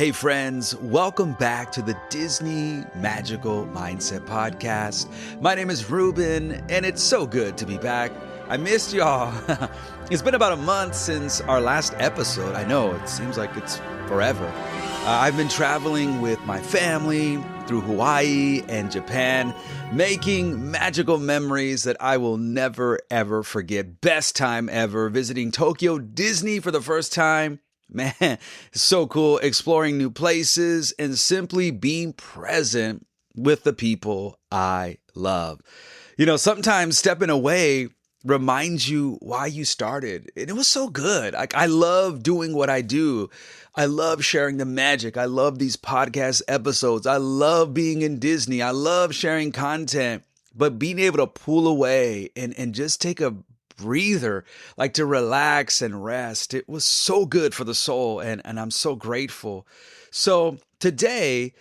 Hey friends, welcome back to the Disney Magical Mindset Podcast. My name is Ruben, and it's so good to be back. I missed y'all. It's been about a month since our last episode. I know, it seems like it's forever. I've been traveling with my family through Hawaii and Japan, making magical memories that I will never ever forget. Best time ever, visiting Tokyo Disney for the first time. Man, it's so cool exploring new places and simply being present with the people I love. You know, sometimes stepping away reminds you why you started. And it was so good. I love doing what I do. I love sharing the magic. I love these podcast episodes. I love being in Disney. I love sharing content. But being able to pull away and just take a breather, like to relax and rest. It was so good for the soul, and I'm so grateful. So today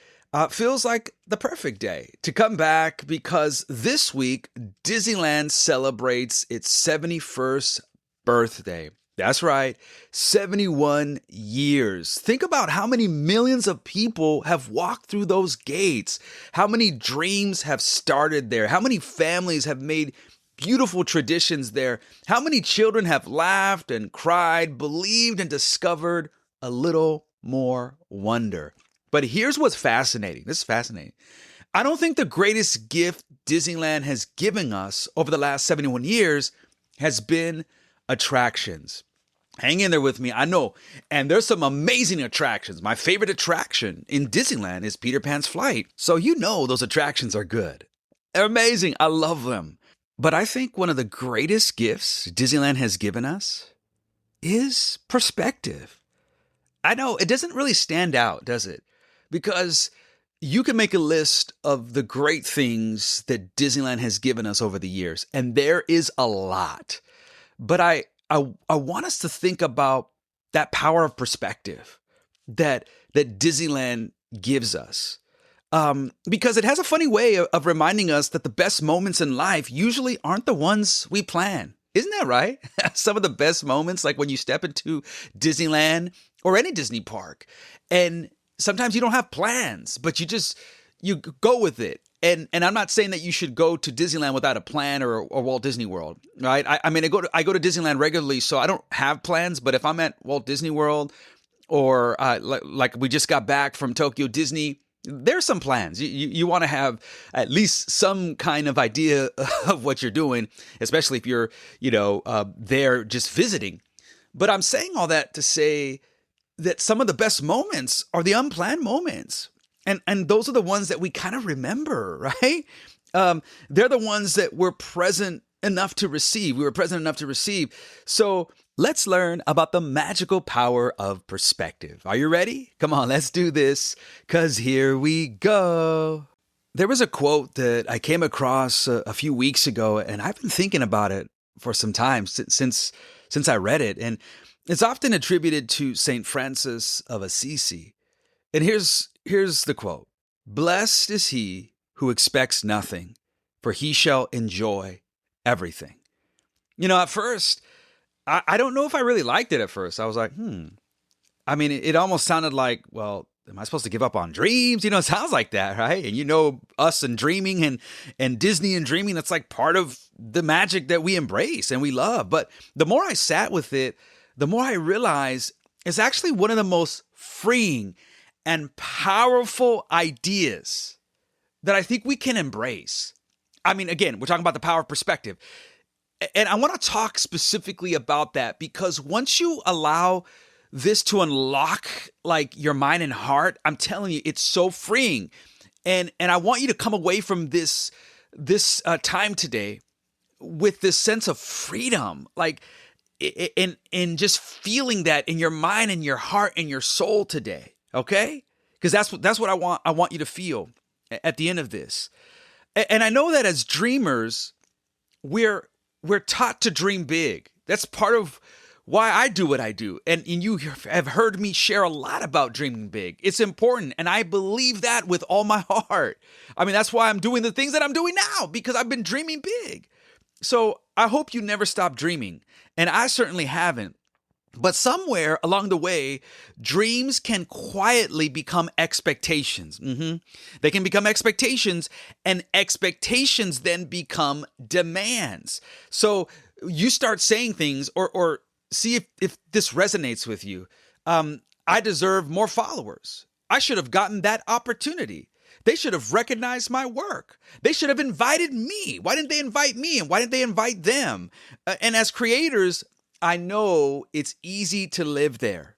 feels like the perfect day to come back because this week Disneyland celebrates its 71st birthday. That's right, 71 years. Think about how many millions of people have walked through those gates, how many dreams have started there, how many families have made beautiful traditions there. How many children have laughed and cried, believed and discovered a little more wonder. But here's what's fascinating. This is fascinating. I don't think the greatest gift Disneyland has given us over the last 71 years has been attractions. Hang in there with me. I know. And there's some amazing attractions. My favorite attraction in Disneyland is Peter Pan's flight. So you know those attractions are good. They're amazing. I love them. But I think one of the greatest gifts Disneyland has given us is perspective. I know it doesn't really stand out, does it? Because you can make a list of the great things that Disneyland has given us over the years, and there is a lot. But I want us to think about that power of perspective that Disneyland gives us. Because it has a funny way of reminding us that the best moments in life usually aren't the ones we plan. Isn't that right? Some of the best moments, like when you step into Disneyland or any Disney park, and sometimes you don't have plans, but you go with it. And I'm not saying that you should go to Disneyland without a plan or Walt Disney World, right? I mean, I go to Disneyland regularly, so I don't have plans. But if I'm at Walt Disney World or like we just got back from Tokyo Disney, there's some plans. You want to have at least some kind of idea of what you're doing, especially if you're, there just visiting. But I'm saying all that to say that some of the best moments are the unplanned moments. And those are the ones that we kind of remember, right? They're the ones that we're present enough to receive. We were present enough to receive. So let's learn about the magical power of perspective. Are you ready? Come on, let's do this, because here we go. There was a quote that I came across a few weeks ago, and I've been thinking about it for some time since I read it. And it's often attributed to St. Francis of Assisi. And here's the quote. "Blessed is he who expects nothing, for he shall enjoy everything." You know, at first, I don't know if I really liked it at first. I was like, I mean, it almost sounded like, well, am I supposed to give up on dreams? You know, it sounds like that, right? And you know, us and dreaming and Disney and dreaming, that's like part of the magic that we embrace and we love. But the more I sat with it, the more I realized it's actually one of the most freeing and powerful ideas that I think we can embrace. I mean, again, we're talking about the power of perspective. And I want to talk specifically about that because once you allow this to unlock like your mind and heart, I'm telling you, it's so freeing. And I want you to come away from this time today with this sense of freedom, like in just feeling that in your mind and your heart and your soul today. Okay? Because that's what I want you to feel at the end of this. And I know that as dreamers, we're taught to dream big. That's part of why I do what I do. And you have heard me share a lot about dreaming big. It's important. And I believe that with all my heart. I mean, that's why I'm doing the things that I'm doing now, because I've been dreaming big. So I hope you never stop dreaming. And I certainly haven't. But somewhere along the way, dreams can quietly become expectations. They can become expectations, and expectations then become demands. So you start saying things, or see if this resonates with you. I deserve more followers. I should have gotten that opportunity. They should have recognized my work. They should have invited me. Why didn't they invite me? And why didn't they invite them? And as creators, I know it's easy to live there.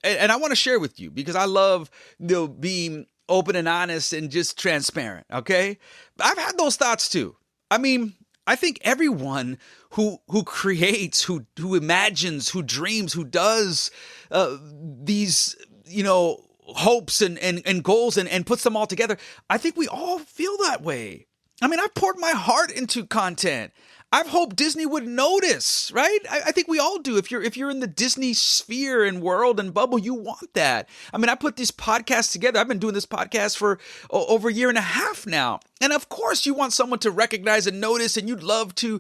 And I want to share with you because I love being open and honest and just transparent, okay? I've had those thoughts too. I mean, I think everyone who creates, who imagines, who dreams, who does these, hopes and goals and puts them all together, I think we all feel that way. I mean, I've poured my heart into content. I've hoped Disney would notice, right? I think we all do. If you're in the Disney sphere and world and bubble, you want that. I mean, I put these podcasts together. I've been doing this podcast for over a year and a half now. And of course, you want someone to recognize and notice, and you'd love to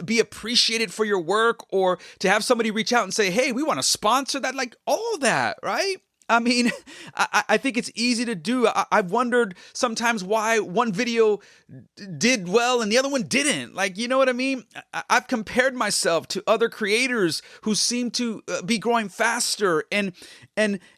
be appreciated for your work, or to have somebody reach out and say, hey, we want to sponsor that, like all that, right? I mean, I think it's easy to do. I've wondered sometimes why one video did well and the other one didn't. Like, you know what I mean? I've compared myself to other creators who seem to be growing faster. And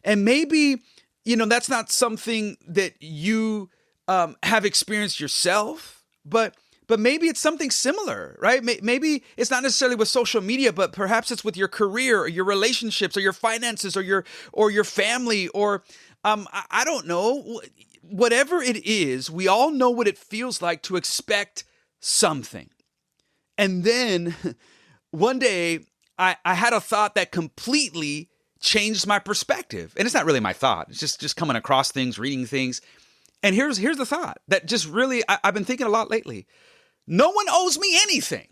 maybe, that's not something that you have experienced yourself, but maybe it's something similar, right? Maybe it's not necessarily with social media, but perhaps it's with your career or your relationships or your finances or your family, or I don't know. Whatever it is, we all know what it feels like to expect something. And then one day I had a thought that completely changed my perspective. And it's not really my thought. It's just coming across things, reading things. And here's the thought that just really, I've been thinking a lot lately. No one owes me anything.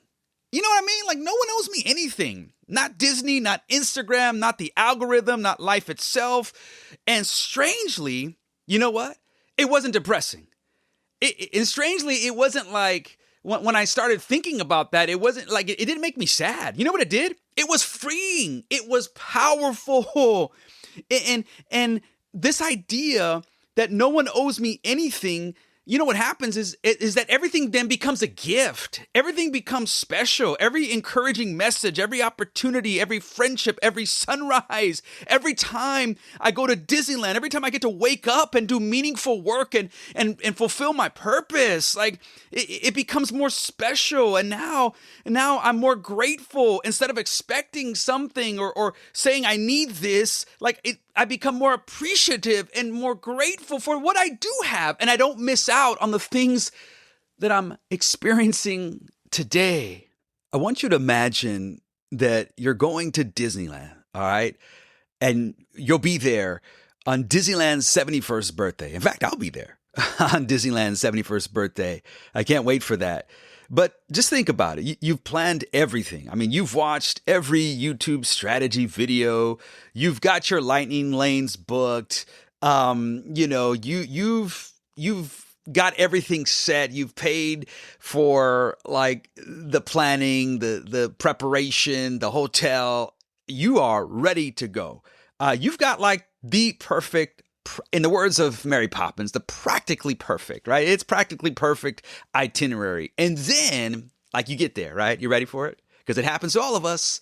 You know what I mean? Like, no one owes me anything. Not Disney, not Instagram, not the algorithm, not life itself. And strangely, you know what? It wasn't depressing. And strangely, it wasn't like, when I started thinking about that, it wasn't like, it didn't make me sad. You know what it did? It was freeing. It was powerful. And this idea that no one owes me anything, you know what happens is that everything then becomes a gift. Everything becomes special. Every encouraging message, every opportunity, every friendship, every sunrise, every time I go to Disneyland, every time I get to wake up and do meaningful work and fulfill my purpose, like it becomes more special. And now I'm more grateful. Instead of expecting something or saying I need this, I become more appreciative and more grateful for what I do have. And I don't miss out on the things that I'm experiencing today. I want you to imagine that you're going to Disneyland, all right? And you'll be there on Disneyland's 71st birthday. In fact, I'll be there on Disneyland's 71st birthday. I can't wait for that. But just think about it. You've planned everything. I mean, you've watched every YouTube strategy video. You've got your lightning lanes booked. You've got everything set. You've paid for like the planning, the preparation, the hotel. You are ready to go. You've got like the perfect, in the words of Mary Poppins, the practically perfect, right? It's practically perfect itinerary. And then, like, you get there, right? You ready for it? Because it happens to all of us.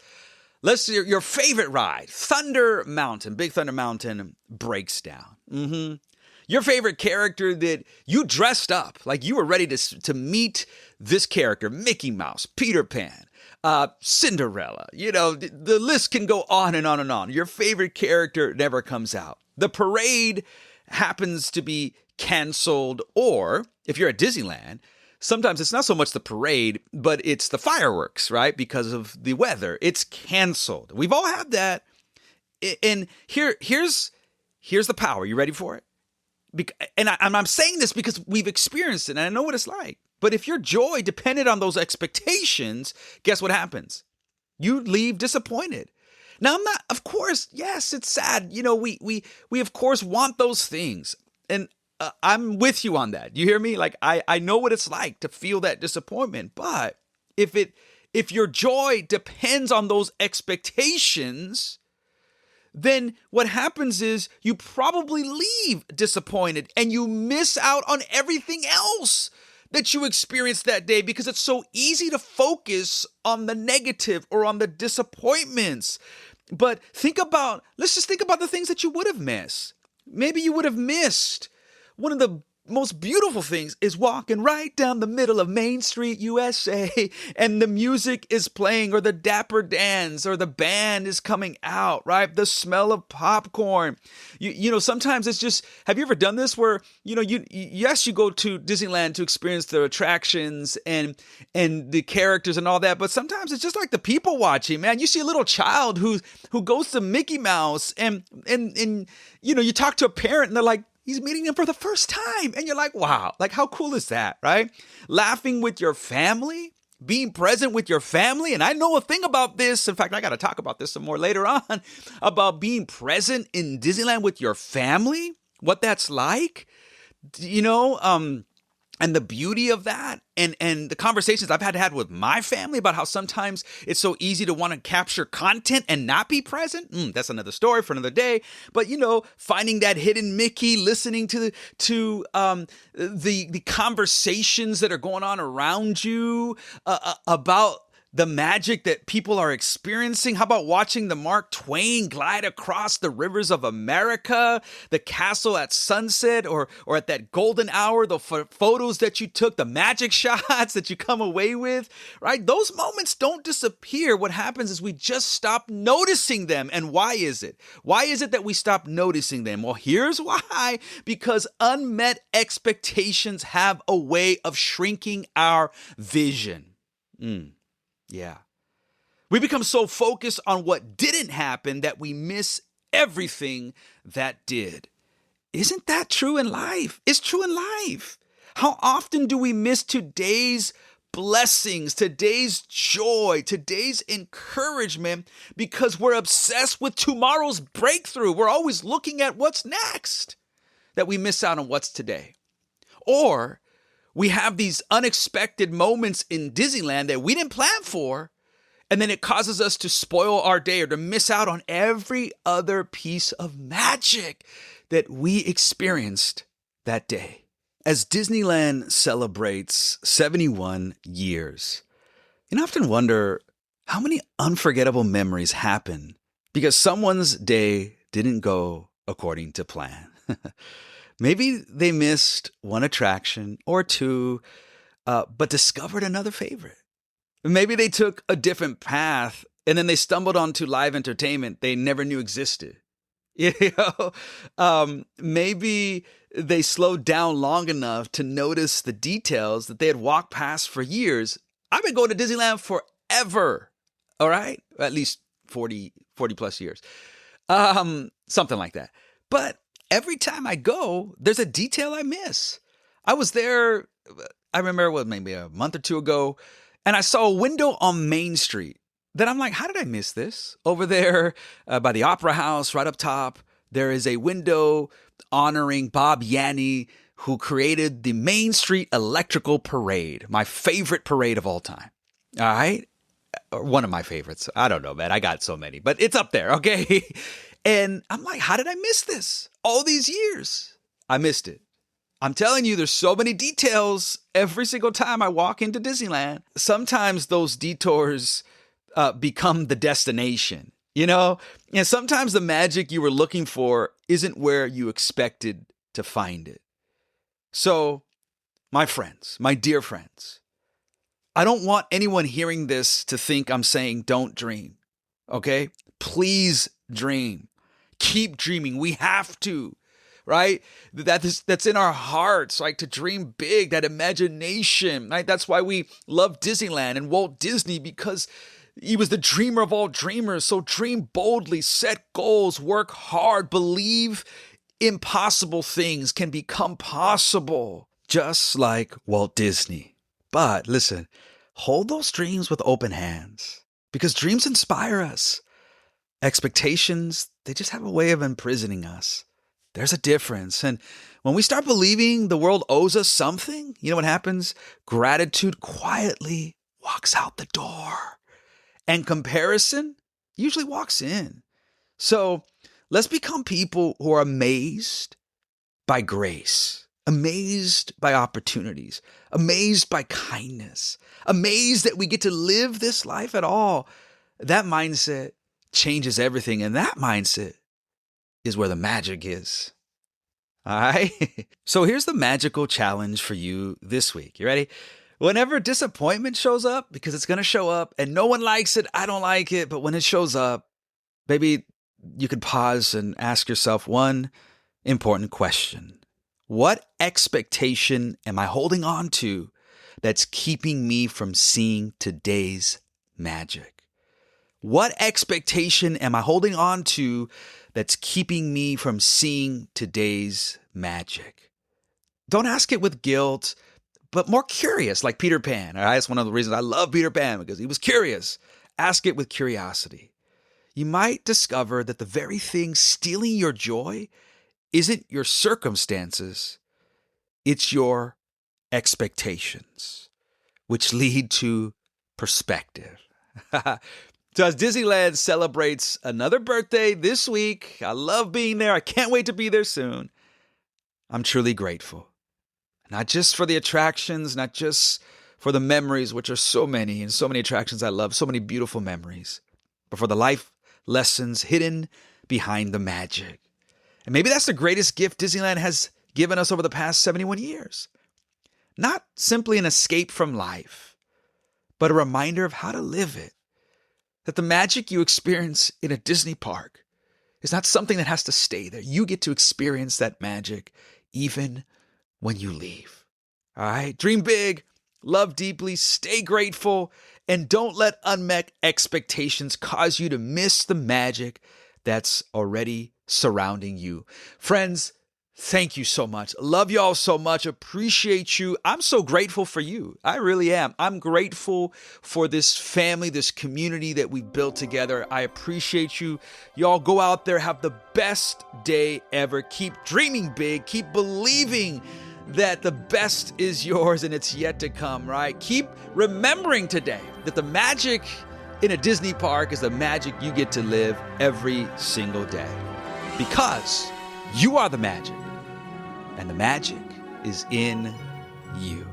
Let's see, your favorite ride, Thunder Mountain, Big Thunder Mountain, breaks down. Your favorite character that you dressed up, like you were ready to meet this character, Mickey Mouse, Peter Pan, Cinderella. The list can go on and on and on. Your favorite character never comes out. The parade happens to be canceled, or if you're at Disneyland, sometimes it's not so much the parade, but it's the fireworks, right? Because of the weather, it's canceled. We've all had that. And here's the power. You ready for it? And I'm saying this because we've experienced it, and I know what it's like. But if your joy depended on those expectations, guess what happens? You leave disappointed. Now, I'm not, of course, yes, it's sad. We of course want those things. And I'm with you on that. You hear me? Like, I know what it's like to feel that disappointment. But if if your joy depends on those expectations, then what happens is you probably leave disappointed and you miss out on everything else that you experienced that day, because it's so easy to focus on the negative or on the disappointments. But let's just think about the things that you would have missed. Maybe you would have missed one of the most beautiful things is walking right down the middle of Main Street, USA, and the music is playing, or the Dapper Dans, or the band is coming out, right? The smell of popcorn. You know, sometimes it's just, have you ever done this where, you go to Disneyland to experience the attractions and the characters and all that, but sometimes it's just like the people watching, man. You see a little child who goes to Mickey Mouse and you talk to a parent and they're like, he's meeting him for the first time. And you're like, wow, like how cool is that, right? Laughing with your family, being present with your family. And I know a thing about this. In fact, I got to talk about this some more later on, about being present in Disneyland with your family, what that's like, and the beauty of that, and the conversations I've had with my family about how sometimes it's so easy to want to capture content and not be present. That's another story for another day. But finding that hidden Mickey, listening to the conversations that are going on around you about the magic that people are experiencing. How about watching the Mark Twain glide across the rivers of America, the castle at sunset, or at that golden hour, the photos that you took, the magic shots that you come away with, right? Those moments don't disappear. What happens is we just stop noticing them. And why is it? Why is it that we stop noticing them? Well, here's why. Because unmet expectations have a way of shrinking our vision. Yeah. We become so focused on what didn't happen that we miss everything that did. Isn't that true in life? It's true in life. How often do we miss today's blessings, today's joy, today's encouragement because we're obsessed with tomorrow's breakthrough? We're always looking at what's next, that we miss out on what's today. Or we have these unexpected moments in Disneyland that we didn't plan for, and then it causes us to spoil our day or to miss out on every other piece of magic that we experienced that day. As Disneyland celebrates 71 years, I often wonder how many unforgettable memories happen because someone's day didn't go according to plan. Maybe they missed one attraction or two, but discovered another favorite. Maybe they took a different path and then they stumbled onto live entertainment they never knew existed. Maybe they slowed down long enough to notice the details that they had walked past for years. I've been going to Disneyland forever, all right? At least 40 plus years, something like that. But every time I go, there's a detail I miss. I was there, I remember maybe a month or two ago, and I saw a window on Main Street that I'm like, how did I miss this? Over there by the Opera House, right up top, there is a window honoring Bob Yanni, who created the Main Street Electrical Parade, my favorite parade of all time. All right? One of my favorites. I don't know, man. I got so many, but it's up there, okay? And I'm like, how did I miss this? All these years, I missed it. I'm telling you, there's so many details every single time I walk into Disneyland. Sometimes those detours become the destination, And sometimes the magic you were looking for isn't where you expected to find it. So, my friends, my dear friends, I don't want anyone hearing this to think I'm saying don't dream, okay? Please dream. Keep dreaming. We have to, right? That's in our hearts, like to dream big, that imagination, right? That's why we love Disneyland and Walt Disney, because he was the dreamer of all dreamers. So dream boldly, set goals, work hard, believe impossible things can become possible, just like Walt Disney. But listen, hold those dreams with open hands, because dreams inspire us. Expectations, they just have a way of imprisoning us. There's a difference. And when we start believing the world owes us something, you know what happens? Gratitude quietly walks out the door, and comparison usually walks in. So let's become people who are amazed by grace, amazed by opportunities, amazed by kindness, amazed that we get to live this life at all. That mindset changes everything, and that mindset is where the magic is. All right? So here's the magical challenge for you this week. You ready? Whenever disappointment shows up, because it's going to show up and no one likes it, I don't like it, but when it shows up, maybe you could pause and ask yourself one important question. What expectation am I holding on to that's keeping me from seeing today's magic? What expectation am I holding on to that's keeping me from seeing today's magic? Don't ask it with guilt, but more curious, like Peter Pan. All right? That's one of the reasons I love Peter Pan, because he was curious. Ask it with curiosity. You might discover that the very thing stealing your joy isn't your circumstances, it's your expectations, which lead to perspective. So as Disneyland celebrates another birthday this week, I love being there. I can't wait to be there soon. I'm truly grateful. Not just for the attractions, not just for the memories, which are so many and so many attractions I love, so many beautiful memories, but for the life lessons hidden behind the magic. And maybe that's the greatest gift Disneyland has given us over the past 71 years. Not simply an escape from life, but a reminder of how to live it. That the magic you experience in a Disney park is not something that has to stay there. You get to experience that magic even when you leave. All right? Dream big, love deeply, stay grateful, and don't let unmet expectations cause you to miss the magic that's already surrounding you. Friends, thank you so much. Love y'all so much. Appreciate you. I'm so grateful for you. I really am. I'm grateful for this family, this community that we built together. I appreciate you. Y'all go out there, have the best day ever. Keep dreaming big. Keep believing that the best is yours and it's yet to come, right? Keep remembering today that the magic in a Disney park is the magic you get to live every single day. Because you are the magic, and the magic is in you.